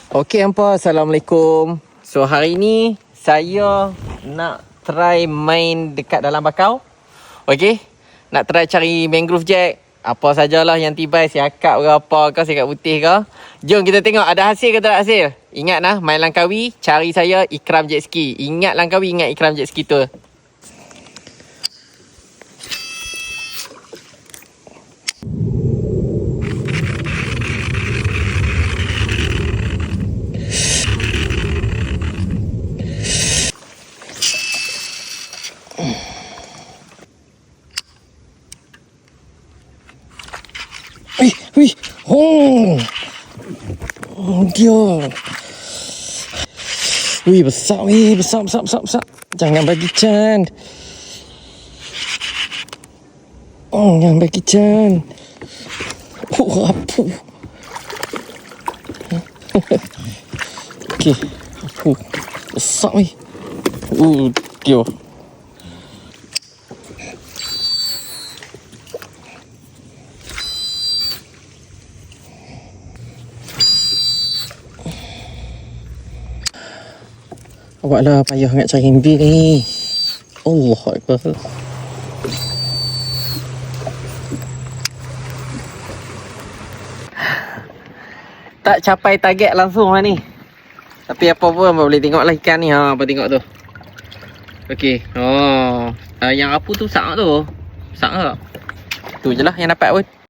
Okey hampa, Assalamualaikum. So hari ni saya nak try main dekat dalam bakau. Okey. Nak try cari mangrove jack. Apa sajalah yang tibai, siakap ke apa ke, siakap putih ke. Jom kita tengok ada hasil ke tak hasil. Ingat lah, main Langkawi, cari saya Ikram Jet Ski. Ingat Langkawi, ingat Ikram Jet Ski tu. Wih, dia. Wih, besar. Jangan bagi Chan. Jangan bagi Chan. Apa? Okey. Besar ni. Dia. Awaklah payah nak cari bit ni. Allah Akbar. Tak capai target langsung lah ni. Tapi apa pun boleh tengok lah ikan ni. Apa tengok tu. Okey. Yang apu tu sak tu. Sak ke? Tu je lah yang dapat pun.